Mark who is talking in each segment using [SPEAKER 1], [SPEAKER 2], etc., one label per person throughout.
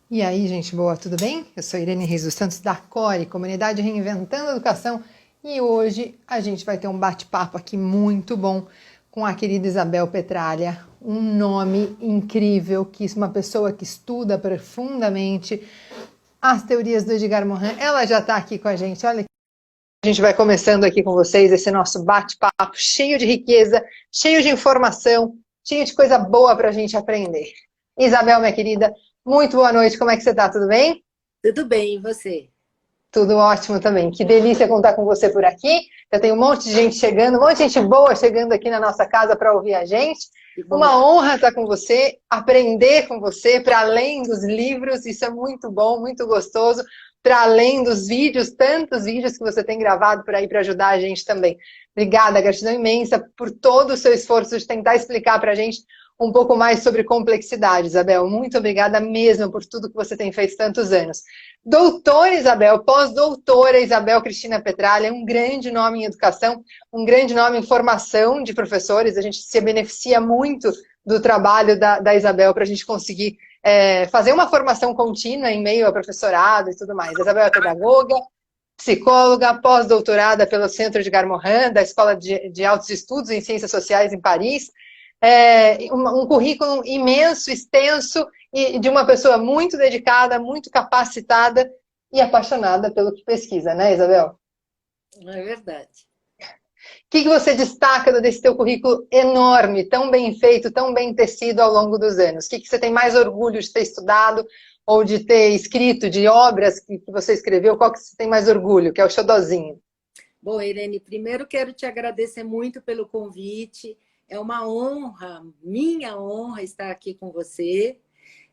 [SPEAKER 1] E aí, gente boa, tudo bem? Eu sou Irene Reis dos Santos da CORE, Comunidade Reinventando a Educação, e hoje a gente vai ter um bate-papo aqui muito bom com a querida Isabel Petralha, um nome incrível, que uma pessoa que estuda profundamente as teorias do Edgar Morin. Ela já está aqui com a gente, olha. A gente vai começando aqui com vocês esse nosso bate-papo cheio de riqueza, cheio de informação, cheio de coisa boa para a gente aprender. Isabel, minha querida, muito boa noite, como é que você está? Tudo bem?
[SPEAKER 2] Tudo bem, e você?
[SPEAKER 1] Tudo ótimo também. Que delícia contar com você por aqui. Já tem um monte de gente chegando, um monte de gente boa chegando aqui na nossa casa para ouvir a gente.
[SPEAKER 2] Que bom.
[SPEAKER 1] Uma honra estar com você, aprender com você, para além dos livros, isso é muito bom, muito gostoso, para além dos vídeos, tantos vídeos que você tem gravado por aí para ajudar a gente também. Obrigada, gratidão imensa por todo o seu esforço de tentar explicar para a gente um pouco mais sobre complexidade, Isabel. Muito obrigada mesmo por tudo que você tem feito tantos anos. Doutora Isabel, pós-doutora Isabel Cristina Petralha, um grande nome em educação, um grande nome em formação de professores. A gente se beneficia muito do trabalho da Isabel para a gente conseguir fazer uma formação contínua em meio ao professorado e tudo mais. A Isabel é pedagoga, psicóloga, pós-doutorada pelo Centro Edgar Morin, da Escola de Altos Estudos em Ciências Sociais em Paris. Um currículo imenso, extenso, e de uma pessoa muito dedicada, muito capacitada e apaixonada pelo que pesquisa, né, Isabel?
[SPEAKER 2] Não é verdade.
[SPEAKER 1] O que você destaca desse teu currículo enorme, tão bem feito, tão bem tecido ao longo dos anos? O que você tem mais orgulho de ter estudado ou de ter escrito, de obras que você escreveu? Qual que você tem mais orgulho, que é o xodozinho?
[SPEAKER 2] Bom, Irene, primeiro quero te agradecer muito pelo convite. É uma honra, minha honra, estar aqui com você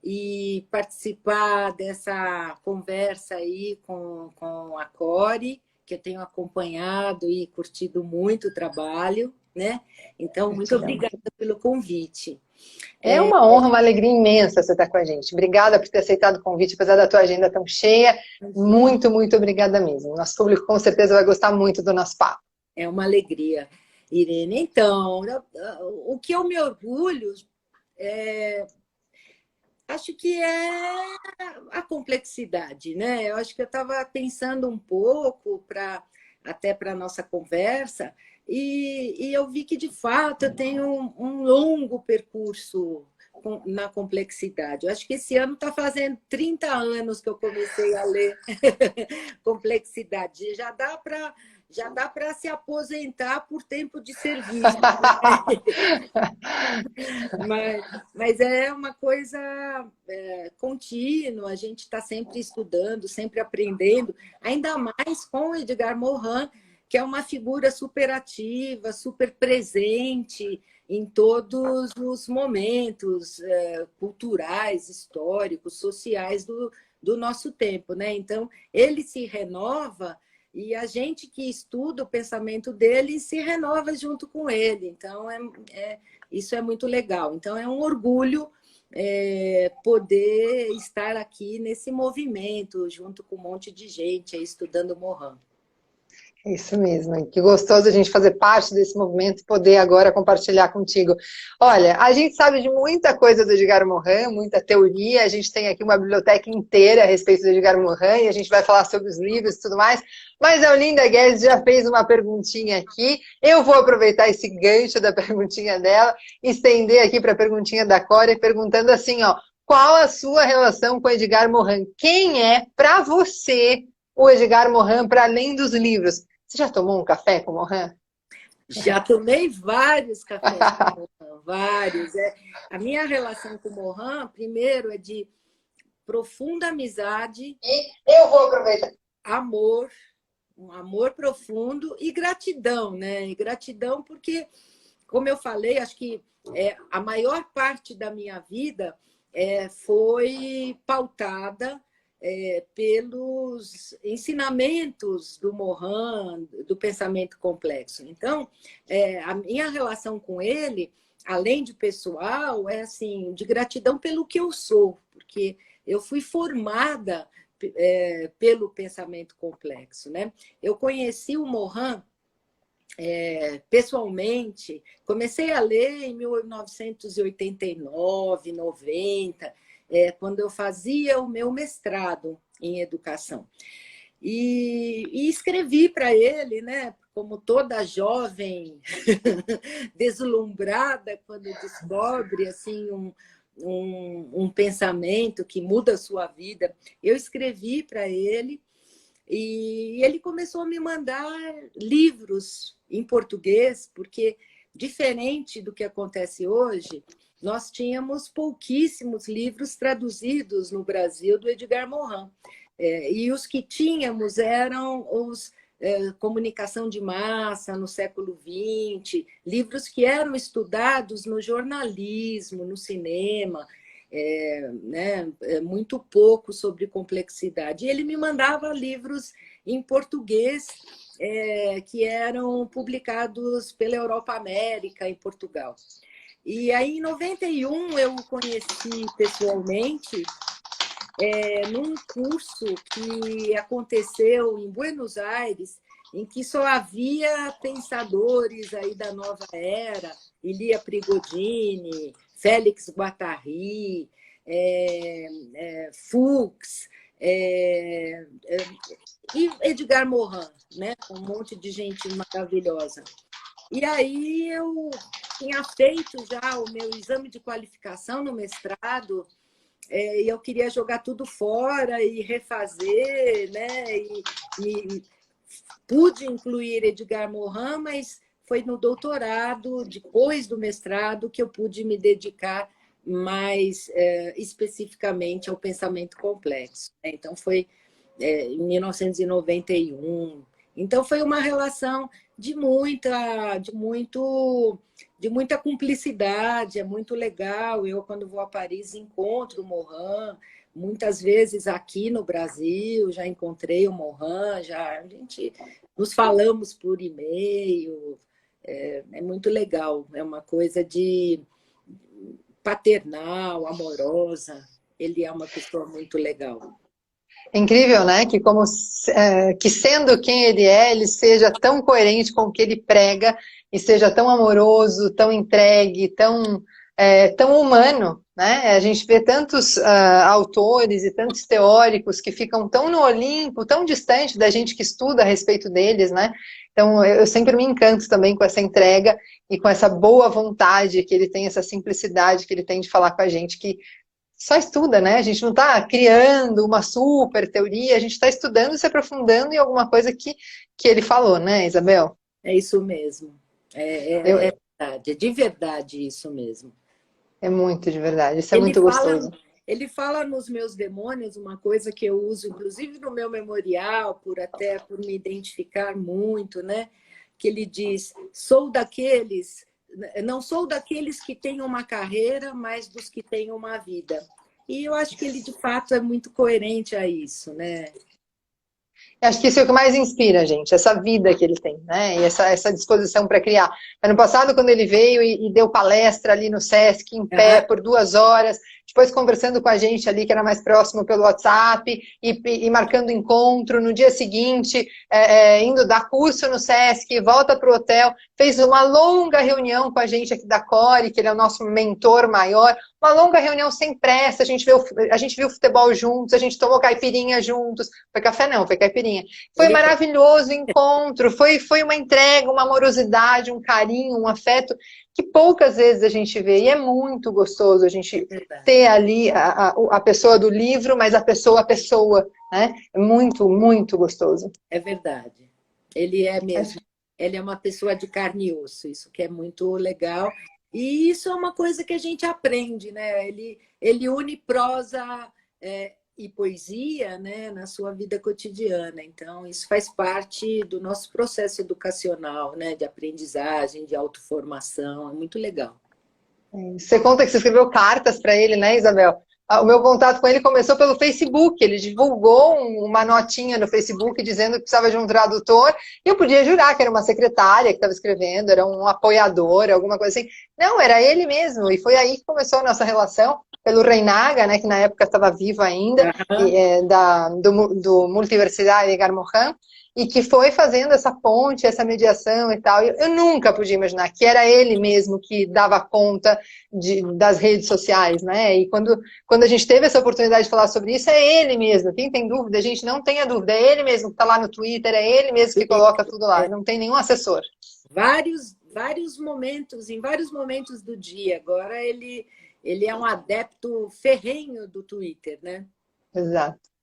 [SPEAKER 2] e participar dessa conversa aí com a Core, que eu tenho acompanhado e curtido muito o trabalho, né? Então, muito
[SPEAKER 1] Gratidão.
[SPEAKER 2] obrigada pelo convite.
[SPEAKER 1] É uma honra, uma alegria imensa você estar com a gente. Obrigada por ter aceitado o convite, apesar da tua agenda tão cheia.
[SPEAKER 2] Imagina,
[SPEAKER 1] Muito, muito obrigada mesmo. Nosso público com certeza vai gostar muito do nosso papo.
[SPEAKER 2] é uma alegria, Irene. Então, o que eu me orgulho acho que é a complexidade, né? Eu acho que eu estava pensando um pouco até para a nossa conversa, e eu vi que, de fato, eu tenho um longo percurso na complexidade. Eu acho que esse ano está fazendo 30 anos que eu comecei a ler complexidade. Já dá para se aposentar por tempo de serviço. Mas, mas é uma coisa contínua, a gente está sempre estudando, sempre aprendendo, ainda mais com o Edgar Morin, que é uma figura super ativa, super presente em todos os momentos culturais, históricos, sociais do nosso tempo, né? Então, ele se renova e a gente que estuda o pensamento dele se renova junto com ele. Então, isso é muito legal. Então, é um orgulho poder estar aqui nesse movimento, junto com um monte de gente aí, estudando Morin.
[SPEAKER 1] Isso mesmo, que gostoso a gente fazer parte desse movimento e poder agora compartilhar contigo. Olha, a gente sabe de muita coisa do Edgar Morin, muita teoria, a gente tem aqui uma biblioteca inteira a respeito do Edgar Morin e a gente vai falar sobre os livros e tudo mais, mas a Olinda Guedes já fez uma perguntinha aqui, eu vou aproveitar esse gancho da perguntinha dela, estender aqui para a perguntinha da Cora, perguntando assim, ó, qual a sua relação com o Edgar Morin? Quem é, para você, o Edgar Morin, para além dos livros? Você já tomou um café com o Morin?
[SPEAKER 2] Já tomei vários cafés com Morin, vários. A minha relação com o Morin, primeiro, é de profunda amizade,
[SPEAKER 1] E eu vou aproveitar.
[SPEAKER 2] amor, um amor profundo e gratidão, né? E gratidão porque, como eu falei, acho que a maior parte da minha vida foi pautada pelos ensinamentos do Morin, do pensamento complexo. Então, a minha relação com ele, além de pessoal, é assim, de gratidão pelo que eu sou, porque eu fui formada pelo pensamento complexo, né? Eu conheci o Morin pessoalmente, comecei a ler em 1989, 90. quando eu fazia o meu mestrado em educação. E escrevi para ele, né, como toda jovem deslumbrada quando descobre assim, um pensamento que muda a sua vida. Eu escrevi para ele e ele começou a me mandar livros em português, porque, diferente do que acontece hoje, nós tínhamos pouquíssimos livros traduzidos no Brasil do Edgar Morin. E os que tínhamos eram os Comunicação de Massa, no século XX, livros que eram estudados no jornalismo, no cinema, né, muito pouco sobre complexidade. E ele me mandava livros em português que eram publicados pela Europa América, em Portugal. E aí, em 91, eu o conheci pessoalmente num curso que aconteceu em Buenos Aires, em que só havia pensadores aí da nova era, Ilia Prigodini, Félix Guattari, Fuchs, e Edgar Morin, né? Um monte de gente maravilhosa. E aí eu tinha feito já o meu exame de qualificação no mestrado, e eu queria jogar tudo fora e refazer, né? E pude incluir Edgar Morin, mas foi no doutorado, depois do mestrado, que eu pude me dedicar mais especificamente ao pensamento complexo. Então, foi em 1991. Então, foi uma relação de muita cumplicidade, é muito legal. Eu, quando vou a Paris, encontro o Morin, muitas vezes aqui no Brasil, já encontrei o Morin, a gente nos falamos por e-mail, é muito legal, é uma coisa de paternal, amorosa, ele é uma pessoa muito legal.
[SPEAKER 1] É incrível, né? Que sendo quem ele seja tão coerente com o que ele prega e seja tão amoroso, tão entregue, tão humano, né? A gente vê tantos autores e tantos teóricos que ficam tão no Olimpo, tão distante da gente que estuda a respeito deles, né? Então, eu sempre me encanto também com essa entrega e com essa boa vontade que ele tem, essa simplicidade que ele tem de falar com a gente, que só estuda, né? A gente não está criando uma super teoria, a gente está estudando e se aprofundando em alguma coisa que ele falou, né, Isabel?
[SPEAKER 2] É isso mesmo. É verdade, é de verdade isso mesmo.
[SPEAKER 1] É muito de verdade, isso é muito gostoso.
[SPEAKER 2] Ele fala nos Meus Demônios uma coisa que eu uso, inclusive no meu memorial, por me identificar muito, né? Que ele diz, não sou daqueles que têm uma carreira, mas dos que têm uma vida. E eu acho que ele, de fato, é muito coerente a isso, né?
[SPEAKER 1] Acho que isso é o que mais inspira, gente, essa vida que ele tem, né? E essa disposição para criar. Ano passado, quando ele veio e deu palestra ali no Sesc, em pé, por 2 horas, depois conversando com a gente ali, que era mais próximo pelo WhatsApp, e marcando encontro, no dia seguinte, indo dar curso no Sesc, volta para o hotel, fez uma longa reunião com a gente aqui da Core, que ele é o nosso mentor maior, uma longa reunião sem pressa, a gente viu futebol juntos, a gente tomou caipirinha juntos, foi café não, foi caipirinha. Foi maravilhoso o encontro, foi uma entrega, uma amorosidade, um carinho, um afeto, que poucas vezes a gente vê, e é muito gostoso a gente ter ali a pessoa do livro, mas a pessoa, né? É muito, muito gostoso.
[SPEAKER 2] É verdade, ele é mesmo, ele é uma pessoa de carne e osso, isso que é muito legal. E isso é uma coisa que a gente aprende, né? Ele une prosa e poesia, né, na sua vida cotidiana. Então, isso faz parte do nosso processo educacional, né, de aprendizagem, de autoformação. É muito legal.
[SPEAKER 1] Você conta que você escreveu cartas para ele, né, Isabel? O meu contato com ele começou pelo Facebook, ele divulgou uma notinha no Facebook dizendo que precisava de um tradutor, e eu podia jurar que era uma secretária que estava escrevendo, era um apoiador, alguma coisa assim. Não, era ele mesmo, e foi aí que começou a nossa relação, pelo Reinaga, né, que na época estava vivo ainda, do Multiversidade de Edgar Morin, e que foi fazendo essa ponte, essa mediação e tal. Eu nunca podia imaginar que era ele mesmo que dava conta das redes sociais, né? E quando a gente teve essa oportunidade de falar sobre isso, é ele mesmo. Quem tem dúvida, a gente não tenha dúvida. É ele mesmo que está lá no Twitter, é ele mesmo que coloca tudo lá. Não tem nenhum assessor.
[SPEAKER 2] Vários momentos, em vários momentos do dia. Agora ele é um adepto ferrenho do Twitter, né?
[SPEAKER 1] Exato.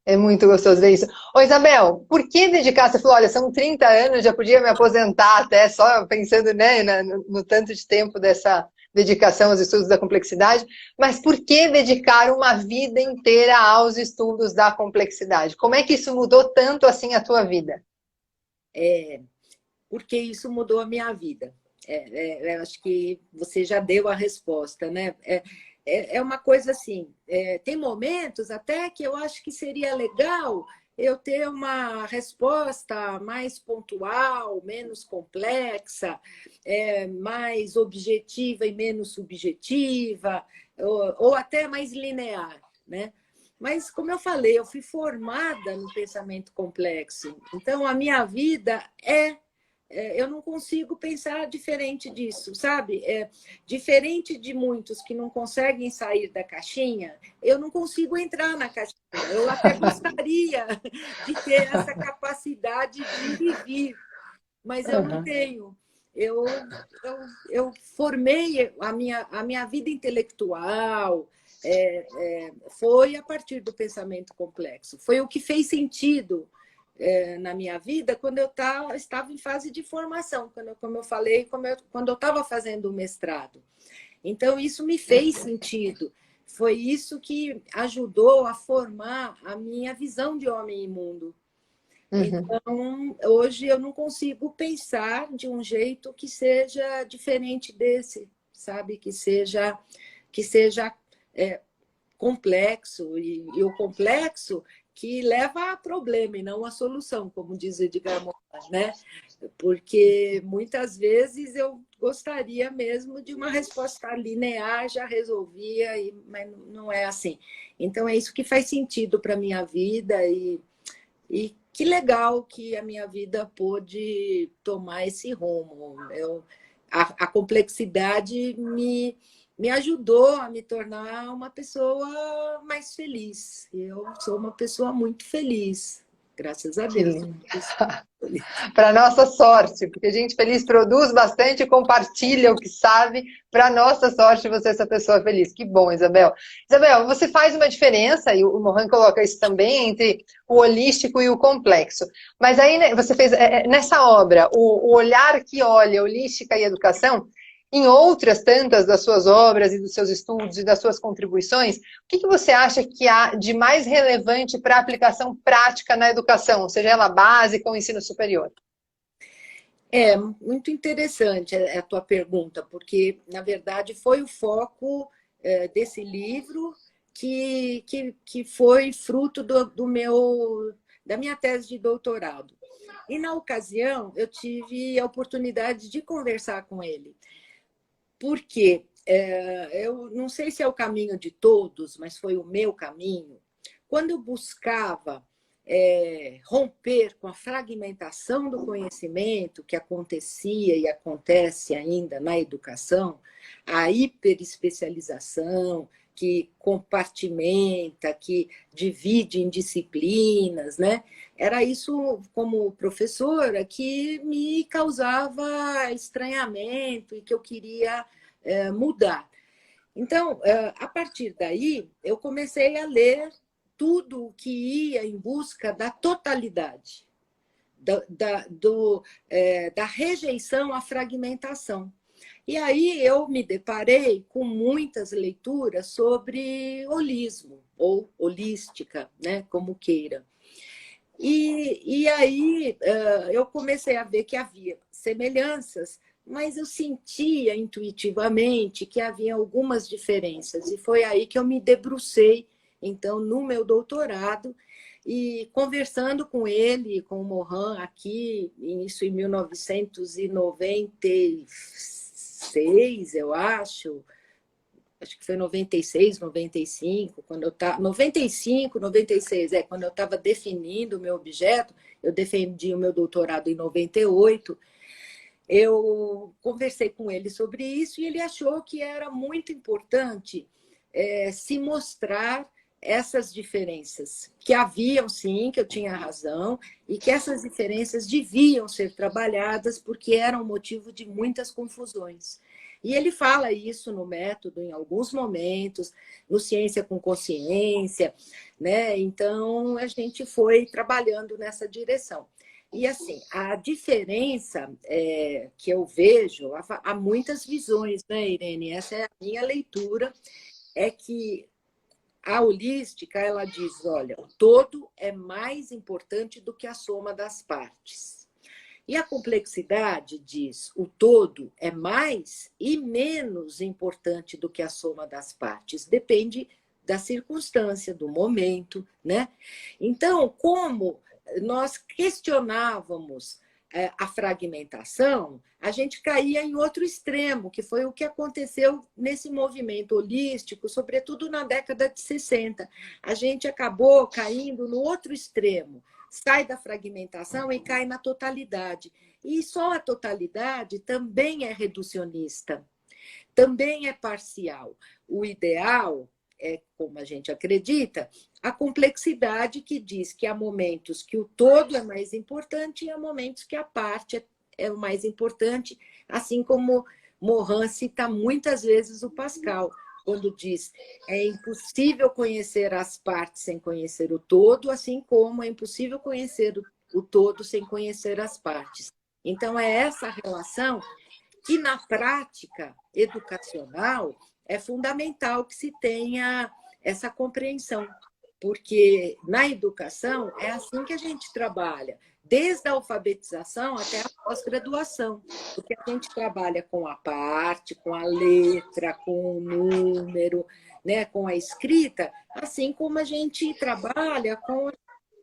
[SPEAKER 1] É muito gostoso ver isso. Ô, Isabel, por que dedicar? Você falou, olha, são 30 anos, já podia me aposentar até, só pensando, né, no tanto de tempo dessa dedicação aos estudos da complexidade, mas por que dedicar uma vida inteira aos estudos da complexidade? Como é que isso mudou tanto assim a tua vida?
[SPEAKER 2] Porque isso mudou a minha vida. Eu acho que você já deu a resposta, né? É uma coisa assim, tem momentos até que eu acho que seria legal eu ter uma resposta mais pontual, menos complexa, mais objetiva e menos subjetiva, ou até mais linear, né? Mas, como eu falei, eu fui formada no pensamento complexo. Então, a minha vida eu não consigo pensar diferente disso, sabe? Diferente de muitos que não conseguem sair da caixinha, eu não consigo entrar na caixinha. Eu até gostaria de ter essa capacidade de ir e vir, mas eu não tenho. Eu formei a minha vida intelectual, foi a partir do pensamento complexo. Foi o que fez sentido na minha vida quando eu estava em fase de formação, como eu falei, quando eu estava fazendo o mestrado. Então, isso me fez sentido. Foi isso que ajudou a formar a minha visão de homem e mundo. Então, hoje eu não consigo pensar de um jeito que seja diferente desse, sabe? Que seja complexo, e o complexo que leva a problema e não a solução, como diz Edgar Morin, né? Porque muitas vezes eu gostaria mesmo de uma resposta linear, já resolvia, mas não é assim. Então é isso que faz sentido para a minha vida e que legal que a minha vida pôde tomar esse rumo. A complexidade me ajudou a me tornar uma pessoa mais feliz. Eu sou uma pessoa muito feliz, graças a
[SPEAKER 1] Que
[SPEAKER 2] Deus.
[SPEAKER 1] lindo. Para nossa sorte, porque gente feliz produz bastante e compartilha o que sabe. Para nossa sorte, você é essa pessoa feliz. Que bom, Isabel. Isabel, você faz uma diferença, e o Morin coloca isso também, entre o holístico e o complexo. Mas aí né, você fez, nessa obra, o olhar que olha holística e educação, em outras tantas das suas obras e dos seus estudos e das suas contribuições, o que você acha que há de mais relevante para a aplicação prática na educação, seja ela básica ou ensino superior?
[SPEAKER 2] É muito interessante a tua pergunta, porque, na verdade, foi o foco desse livro que foi fruto da minha tese de doutorado. E, na ocasião, eu tive a oportunidade de conversar com ele. Porque eu não sei se é o caminho de todos, mas foi o meu caminho. Quando eu buscava romper com a fragmentação do conhecimento que acontecia e acontece ainda na educação, a hiperespecialização, que compartimenta, que divide em disciplinas, né? Era isso, como professora, que me causava estranhamento e que eu queria mudar. Então, a partir daí, eu comecei a ler tudo o que ia em busca da totalidade, da rejeição à fragmentação. E aí eu me deparei com muitas leituras sobre holismo, ou holística, né, como queira. E aí eu comecei a ver que havia semelhanças, mas eu sentia intuitivamente que havia algumas diferenças. E foi aí que eu me debrucei, então, no meu doutorado, e conversando com ele, com o Morin, aqui, isso em 1996, eu acho, acho que foi 96, 95, quando eu estava... 95, 96, quando eu estava definindo o meu objeto, eu defendi o meu doutorado em 98, eu conversei com ele sobre isso e ele achou que era muito importante se mostrar essas diferenças, que haviam sim, que eu tinha razão, e que essas diferenças deviam ser trabalhadas porque eram motivo de muitas confusões. E ele fala isso no método em alguns momentos, no Ciência com Consciência, né? Então, a gente foi trabalhando nessa direção. E, assim, a diferença que eu vejo, há muitas visões, né, Irene? Essa é a minha leitura, é que a holística, ela diz, olha, o todo é mais importante do que a soma das partes. E a complexidade diz, o todo é mais e menos importante do que a soma das partes. Depende da circunstância, do momento, né? Então, como nós questionávamos a fragmentação, a gente caía em outro extremo, que foi o que aconteceu nesse movimento holístico, sobretudo na década de 60. A gente acabou caindo no outro extremo, sai da fragmentação e cai na totalidade. E só a totalidade também é reducionista, também é parcial. O ideal é, como a gente acredita, a complexidade que diz que há momentos que o todo é mais importante e há momentos que a parte é o mais importante, assim como Morin cita muitas vezes o Pascal, quando diz é impossível conhecer as partes sem conhecer o todo, assim como é impossível conhecer o todo sem conhecer as partes. Então, é essa relação que, na prática educacional, é fundamental que se tenha essa compreensão, porque na educação é assim que a gente trabalha, desde a alfabetização até a pós-graduação, porque a gente trabalha com a parte, com a letra, com o número, né, com a escrita, assim como a gente trabalha com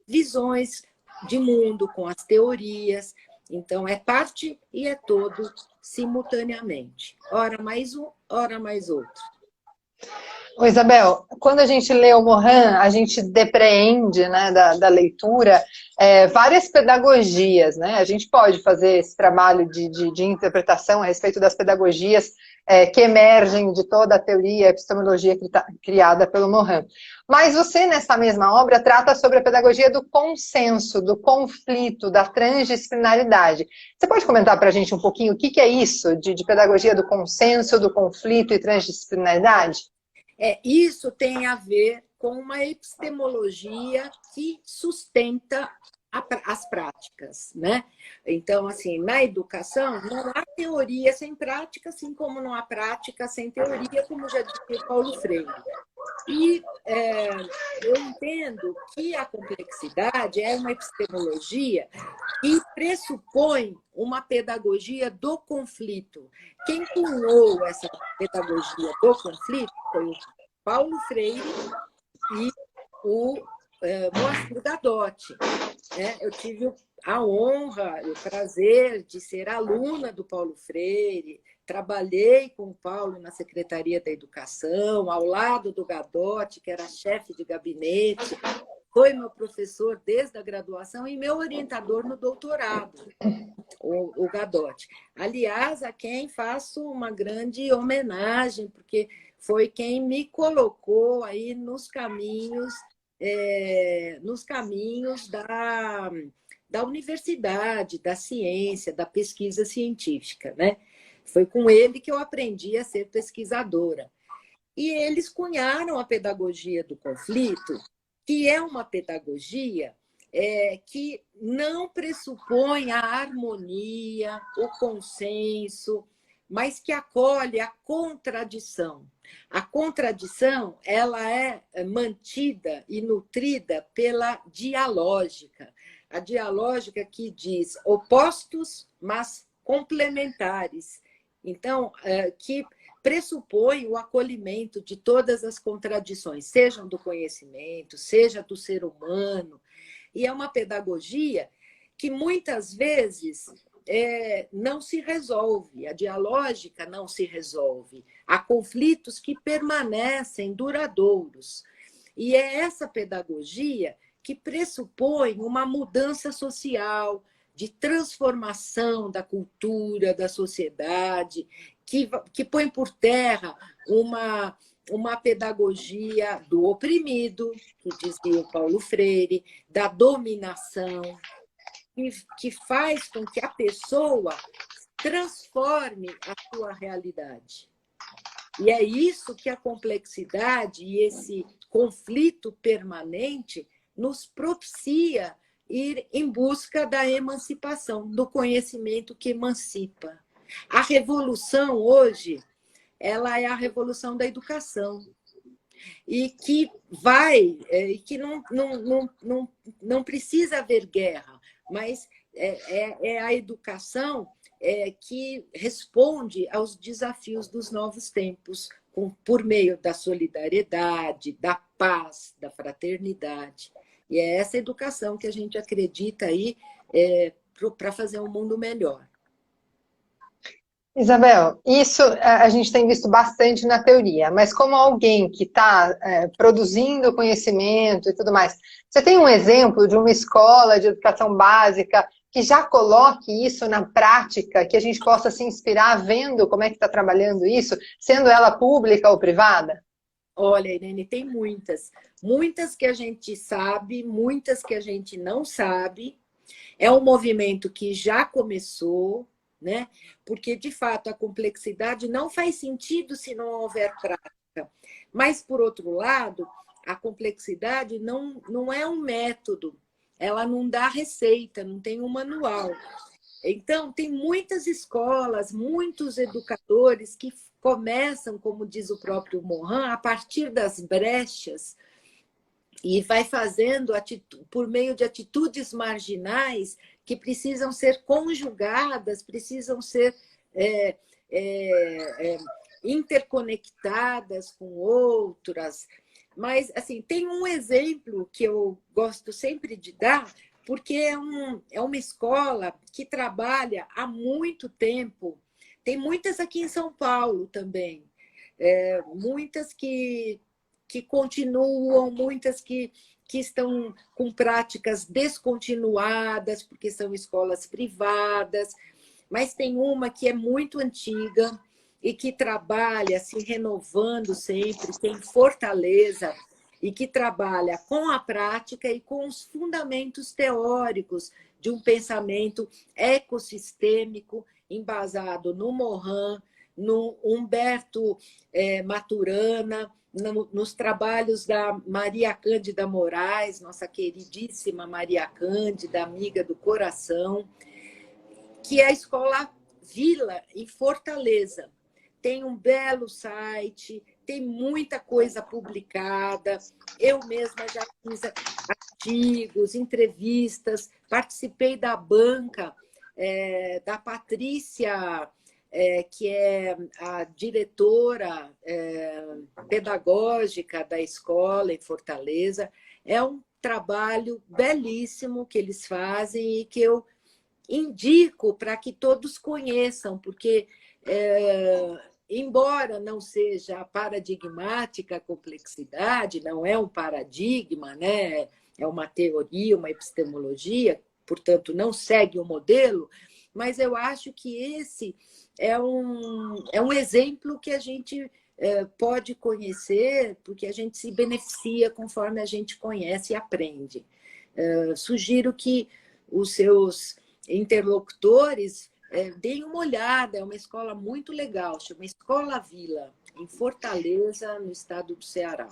[SPEAKER 2] visões de mundo, com as teorias. Então, é parte e é todo simultaneamente. Ora mais um, ora mais outro.
[SPEAKER 1] Ô, Isabel, quando a gente lê o Morin, a gente depreende, né, da leitura várias pedagogias, né? A gente pode fazer esse trabalho de interpretação a respeito das pedagogias que emergem de toda a teoria, a epistemologia criada pelo Morin. Mas você, nessa mesma obra, trata sobre a pedagogia do consenso, do conflito, da transdisciplinaridade. Você pode comentar para a gente um pouquinho o que é isso de pedagogia do consenso, do conflito e transdisciplinaridade?
[SPEAKER 2] Isso tem a ver com uma epistemologia que sustenta as práticas, né? Então, assim, na educação, não há teoria sem prática, assim como não há prática sem teoria, como já disse Paulo Freire. E eu entendo que a complexidade é uma epistemologia que pressupõe uma pedagogia do conflito. Quem cunhou essa pedagogia do conflito foi o Paulo Freire e o Moacir Gadotti. Eu tive a honra, o prazer de ser aluna do Paulo Freire, trabalhei com o Paulo na Secretaria da Educação, ao lado do Gadotti, que era chefe de gabinete, foi meu professor desde a graduação e meu orientador no doutorado, o Gadotti. Aliás, a quem faço uma grande homenagem, porque foi quem me colocou aí nos caminhos da universidade, da ciência, da pesquisa científica, né? Foi com ele que eu aprendi a ser pesquisadora. E eles cunharam a pedagogia do conflito, que é uma pedagogia que não pressupõe a harmonia, o consenso, mas que acolhe a contradição. A contradição, ela é mantida e nutrida pela dialógica. A dialógica que diz opostos, mas complementares. Então, que pressupõe o acolhimento de todas as contradições, sejam do conhecimento, seja do ser humano. E é uma pedagogia que muitas vezes não se resolve, a dialógica não se resolve. Há conflitos que permanecem duradouros. E é essa pedagogia que pressupõe uma mudança social, de transformação da cultura, da sociedade, que põe por terra uma pedagogia do oprimido, que dizia o Paulo Freire, da dominação, que faz com que a pessoa transforme a sua realidade. E é isso que a complexidade e esse conflito permanente nos propicia ir em busca da emancipação, do conhecimento que emancipa. A revolução hoje, ela é a revolução da educação. E que que não precisa haver guerra, mas é a educação que responde aos desafios dos novos tempos, por meio da solidariedade, da paz, da fraternidade. E é essa educação que a gente acredita aí para fazer um mundo melhor.
[SPEAKER 1] Isabel, isso a gente tem visto bastante na teoria, mas como alguém que está produzindo conhecimento e tudo mais, você tem um exemplo de uma escola de educação básica que já coloque isso na prática, que a gente possa se inspirar vendo como é que está trabalhando isso, sendo ela pública ou privada?
[SPEAKER 2] Olha, Irene, tem muitas. Muitas que a gente sabe, muitas que a gente não sabe. É um movimento que já começou, né? Porque, de fato, a complexidade não faz sentido se não houver prática. Mas, por outro lado, a complexidade não é um método, ela não dá receita, não tem um manual. Então, tem muitas escolas, muitos educadores que começam, como diz o próprio Morin, a partir das brechas e vai fazendo por meio de atitudes marginais que precisam ser conjugadas, precisam ser interconectadas com outras. Mas, assim, tem um exemplo que eu gosto sempre de dar, porque é uma escola que trabalha há muito tempo. Tem muitas aqui em São Paulo também. Muitas que continuam, muitas que estão com práticas descontinuadas, porque são escolas privadas, mas tem uma que é muito antiga e que trabalha se renovando sempre, tem Fortaleza, e que trabalha com a prática e com os fundamentos teóricos de um pensamento ecossistêmico embasado no Morin, no Humberto Maturana, nos trabalhos da Maria Cândida Moraes, nossa queridíssima Maria Cândida, amiga do coração, que é a Escola Vila, em Fortaleza. Tem um belo site, tem muita coisa publicada. Eu mesma já fiz artigos, entrevistas, participei da banca da Patrícia, que é a diretora pedagógica da escola em Fortaleza. É um trabalho belíssimo que eles fazem e que eu indico para que todos conheçam, porque, embora não seja paradigmática a complexidade, não é um paradigma, né? É uma teoria, uma epistemologia, portanto, não segue o modelo, mas eu acho que esse é um exemplo que a gente pode conhecer, porque a gente se beneficia conforme a gente conhece e aprende. Sugiro que os seus interlocutores deem uma olhada, é uma escola muito legal, chama Escola Vila, em Fortaleza, no estado do Ceará.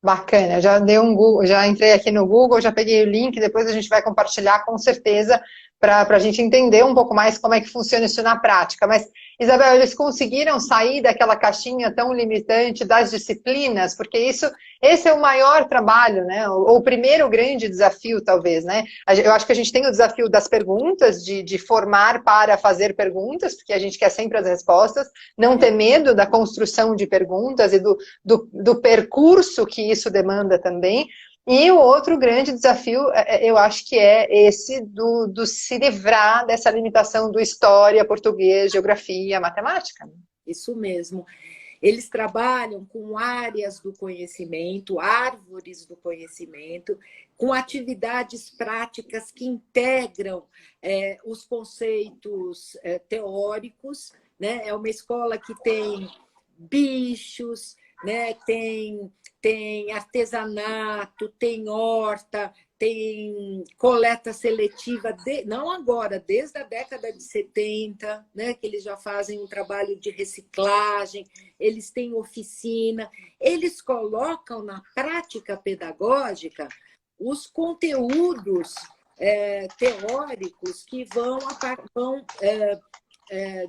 [SPEAKER 1] Bacana, já dei um Google, já entrei aqui no Google, já peguei o link, depois a gente vai compartilhar com certeza para a gente entender um pouco mais como é que funciona isso na prática. Mas, Isabel, eles conseguiram sair daquela caixinha tão limitante das disciplinas? Porque esse é o maior trabalho, né? Ou o primeiro grande desafio, talvez, né? Eu acho que a gente tem o desafio das perguntas, de formar para fazer perguntas, porque a gente quer sempre as respostas, não ter medo da construção de perguntas e do percurso que isso demanda também. E o outro grande desafio, eu acho que é esse do se livrar dessa limitação do história, português, geografia, matemática.
[SPEAKER 2] Isso mesmo. Eles trabalham com áreas do conhecimento, árvores do conhecimento, com atividades práticas que integram os conceitos teóricos, né? É uma escola que tem bichos, né? Tem artesanato, tem horta, tem coleta seletiva, não agora, desde a década de 70, né, que eles já fazem um trabalho de reciclagem, eles têm oficina, eles colocam na prática pedagógica os conteúdos teóricos que vão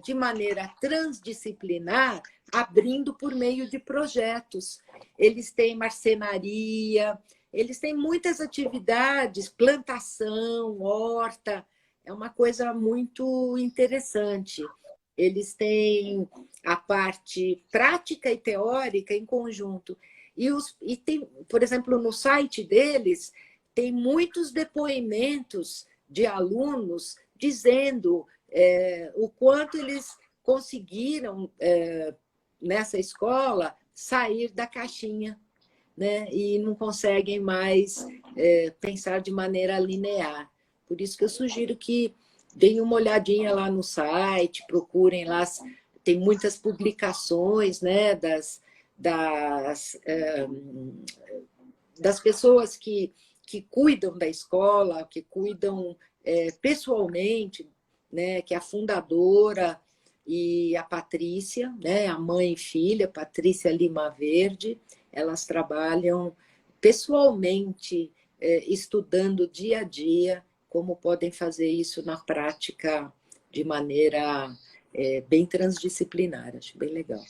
[SPEAKER 2] de maneira transdisciplinar, abrindo por meio de projetos. Eles têm marcenaria, eles têm muitas atividades, plantação, horta, é uma coisa muito interessante. Eles têm a parte prática e teórica em conjunto. E tem, por exemplo, no site deles, tem muitos depoimentos de alunos dizendo o quanto eles conseguiram, nessa escola, sair da caixinha, né? E não conseguem mais pensar de maneira linear. Por isso que eu sugiro que deem uma olhadinha lá no site, procurem lá, tem muitas publicações, né, das pessoas que cuidam da escola, que cuidam pessoalmente, né, que é a fundadora e a Patrícia, né, a mãe e filha, Patrícia Lima Verde, elas trabalham pessoalmente, estudando dia a dia como podem fazer isso na prática de maneira bem transdisciplinar. Acho bem legal.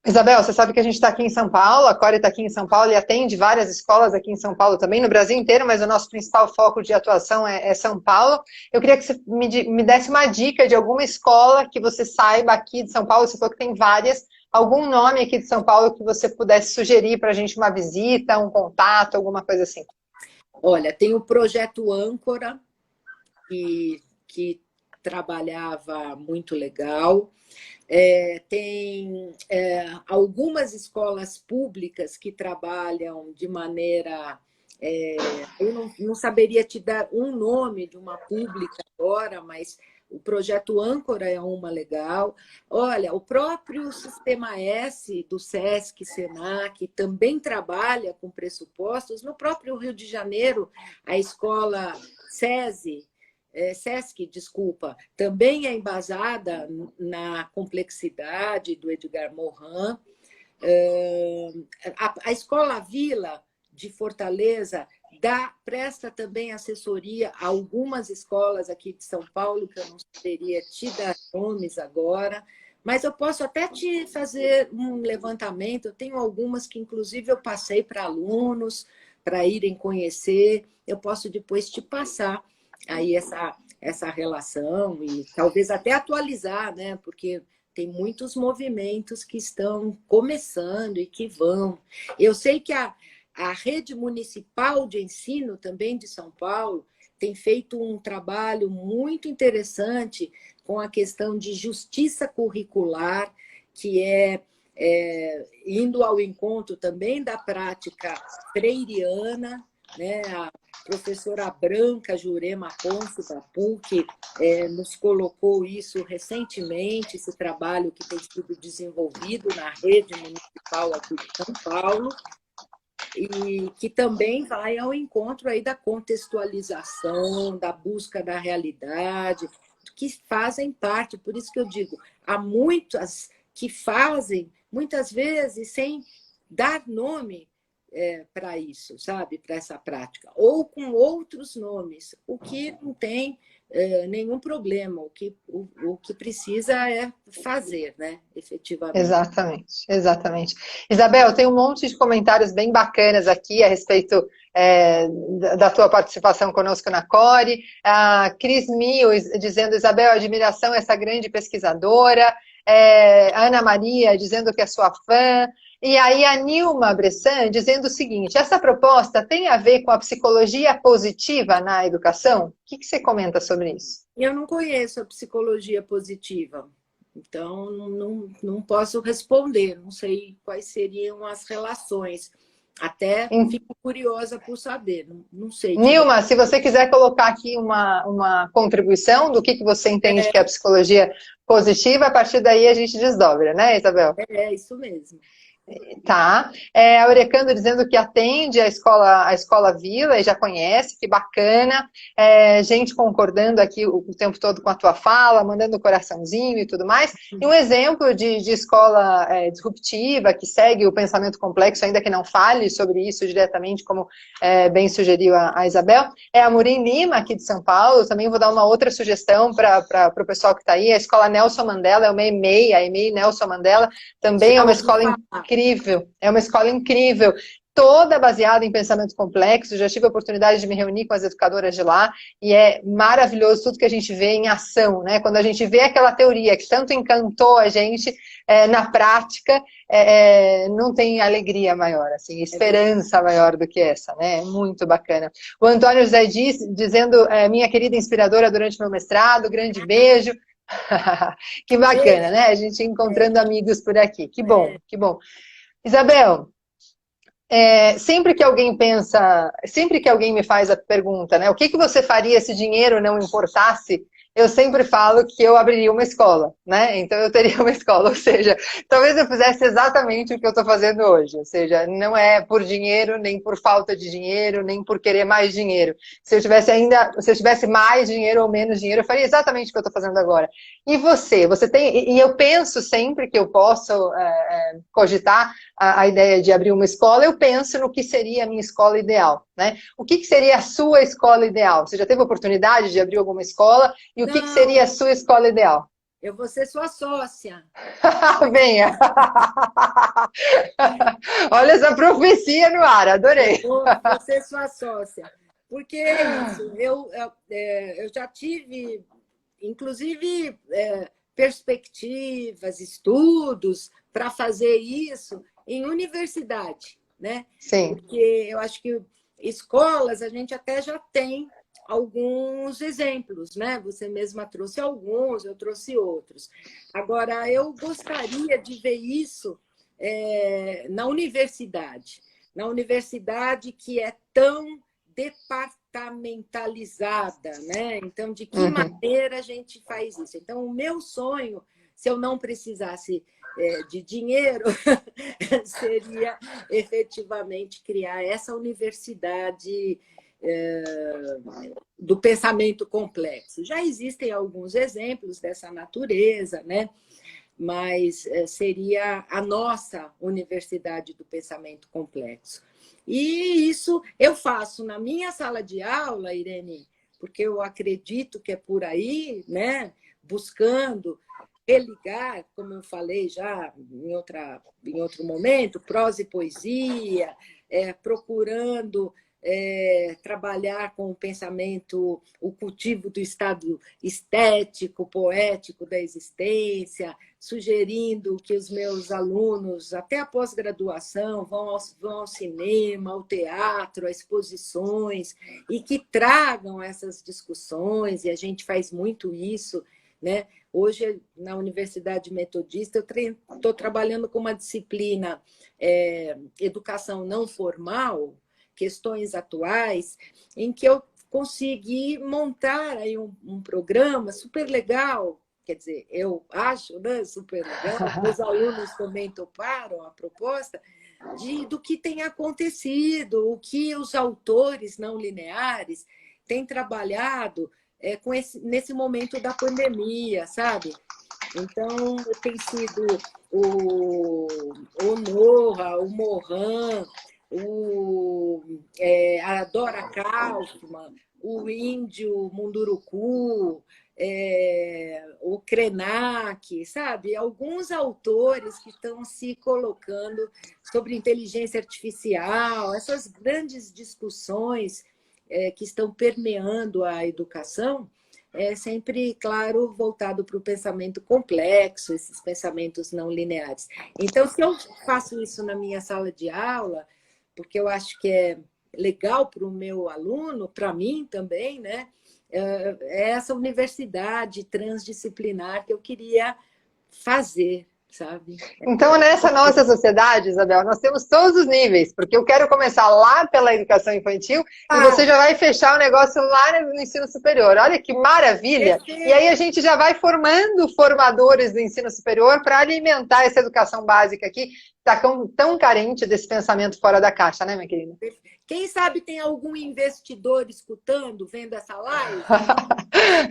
[SPEAKER 1] Isabel, você sabe que a gente está aqui em São Paulo, a Core está aqui em São Paulo e atende várias escolas aqui em São Paulo também, no Brasil inteiro, mas o nosso principal foco de atuação é São Paulo. Eu queria que você me desse uma dica de alguma escola que você saiba aqui de São Paulo, você falou que tem várias, algum nome aqui de São Paulo que você pudesse sugerir para a gente uma visita, um contato, alguma coisa assim.
[SPEAKER 2] Olha, tem o Projeto Âncora, que trabalhava muito legal. Tem algumas escolas públicas que trabalham de maneira... eu não saberia te dar um nome de uma pública agora, mas o Projeto Âncora é uma legal. Olha, o próprio Sistema S do SESC, Senac, também trabalha com pressupostos. No próprio Rio de Janeiro, a escola SESC, desculpa, também é embasada na complexidade do Edgar Morin. A Escola Vila de Fortaleza presta também assessoria a algumas escolas aqui de São Paulo, que eu não poderia te dar nomes agora, mas eu posso até te fazer um levantamento. Eu tenho algumas que, inclusive, eu passei para alunos, para irem conhecer. Eu posso depois te passar aí essa relação e talvez até atualizar, né? Porque tem muitos movimentos que estão começando e que vão. Eu sei que a rede municipal de ensino também de São Paulo tem feito um trabalho muito interessante com a questão de justiça curricular, que indo ao encontro também da prática freiriana, né? A professora Branca Jurema Afonso, da PUC, nos colocou isso recentemente, esse trabalho que tem sido desenvolvido na rede municipal aqui de São Paulo, e que também vai ao encontro aí da contextualização, da busca da realidade, que fazem parte. Por isso que eu digo, há muitas que fazem, muitas vezes, sem dar nome para isso, sabe? Para essa prática. Ou com outros nomes, o que não tem nenhum problema. O que precisa é fazer, né? Efetivamente.
[SPEAKER 1] Exatamente, exatamente. Isabel, tem um monte de comentários bem bacanas aqui a respeito da tua participação conosco na Core. A Cris Mil dizendo, Isabel, admiração a essa grande pesquisadora. A Ana Maria dizendo que é sua fã. E aí a Nilma Bressan dizendo o seguinte, essa proposta tem a ver com a psicologia positiva na educação? O que você comenta sobre isso?
[SPEAKER 2] Eu não conheço a psicologia positiva, então não posso responder, não sei quais seriam as relações. Até fico curiosa por saber, não sei.
[SPEAKER 1] Nilma, se você quiser colocar aqui uma contribuição do que você entende que é a psicologia positiva, a partir daí a gente desdobra, né, Isabel?
[SPEAKER 2] É isso mesmo.
[SPEAKER 1] Tá. A Aurecando dizendo que atende a escola Vila e já conhece, que bacana. Gente concordando aqui o tempo todo com a tua fala, mandando coraçãozinho e tudo mais. E um exemplo de escola disruptiva, que segue o pensamento complexo, ainda que não fale sobre isso diretamente, como bem sugeriu a Isabel, é a Murim Lima, aqui de São Paulo. Também vou dar uma outra sugestão para o pessoal que está aí. A escola Nelson Mandela, é uma EMEI, a EMEI Nelson Mandela, também é uma escola incrível, é uma escola incrível, toda baseada em pensamento complexo. Já tive a oportunidade de me reunir com as educadoras de lá e é maravilhoso tudo que a gente vê em ação, né? Quando a gente vê aquela teoria que tanto encantou a gente, na prática, não tem alegria maior, assim, esperança maior do que essa, né? Muito bacana. O Antônio José dizendo, minha querida inspiradora durante meu mestrado, grande beijo. Que bacana, né? A gente encontrando amigos por aqui. Que bom, que bom. Isabel, sempre que alguém me faz a pergunta, né? O que você faria se dinheiro não importasse? Eu sempre falo que eu abriria uma escola, né? Então eu teria uma escola, ou seja, talvez eu fizesse exatamente o que eu estou fazendo hoje, ou seja, não é por dinheiro, nem por falta de dinheiro, nem por querer mais dinheiro. Se eu tivesse mais dinheiro ou menos dinheiro, eu faria exatamente o que eu estou fazendo agora. E você tem, e eu penso sempre que eu posso cogitar a ideia de abrir uma escola, eu penso no que seria a minha escola ideal, né? O que seria a sua escola ideal? Você já teve a oportunidade de abrir alguma escola? E o que seria a sua escola ideal?
[SPEAKER 2] Eu vou ser sua sócia.
[SPEAKER 1] Venha! Olha essa profecia no ar, adorei.
[SPEAKER 2] Vou ser sua sócia. Porque é isso, eu já tive, inclusive, perspectivas, estudos para fazer isso em universidade, né?
[SPEAKER 1] Sim.
[SPEAKER 2] Porque eu acho que escolas a gente até já tem alguns exemplos, né? Você mesma trouxe alguns, eu trouxe outros. Agora, eu gostaria de ver isso na universidade que é tão departamentalizada, né? Então, de que maneira a gente faz isso? Então, o meu sonho, se eu não precisasse de dinheiro, seria efetivamente criar essa universidade do pensamento complexo. Já existem alguns exemplos dessa natureza, né? Mas seria a nossa universidade do pensamento complexo. E isso eu faço na minha sala de aula, Irene, porque eu acredito que é por aí, né? Buscando religar, como eu falei já em outro momento, prosa e poesia, procurando trabalhar com o pensamento, o cultivo do estado estético, poético da existência, sugerindo que os meus alunos, até a pós-graduação, vão ao cinema, ao teatro, a exposições, e que tragam essas discussões, e a gente faz muito isso, né? Hoje, na Universidade Metodista, eu estou trabalhando com uma disciplina educação não formal, questões atuais, em que eu consegui montar aí um programa super legal, quer dizer, eu acho, né, super legal, meus alunos também toparam a proposta, do que tem acontecido, o que os autores não lineares têm trabalhado nesse momento da pandemia, sabe? Então, tem sido o Noah, o Mohan, a Dora Kaufmann, o Índio Munduruku, o Krenak, sabe? Alguns autores que estão se colocando sobre inteligência artificial, essas grandes discussões que estão permeando a educação, é sempre, claro, voltado para o pensamento complexo, esses pensamentos não lineares. Então, se eu faço isso na minha sala de aula, porque eu acho que é legal para o meu aluno, para mim também, né? É essa universidade transdisciplinar que eu queria fazer, sabe?
[SPEAKER 1] Então, nessa nossa sociedade, Isabel, nós temos todos os níveis, porque eu quero começar lá pela educação infantil e você já vai fechar o negócio lá no ensino superior. Olha que maravilha! E aí a gente já vai formando formadores do ensino superior para alimentar essa educação básica aqui, que está tão carente desse pensamento fora da caixa, né, minha querida?
[SPEAKER 2] Quem sabe tem algum investidor escutando, vendo essa live?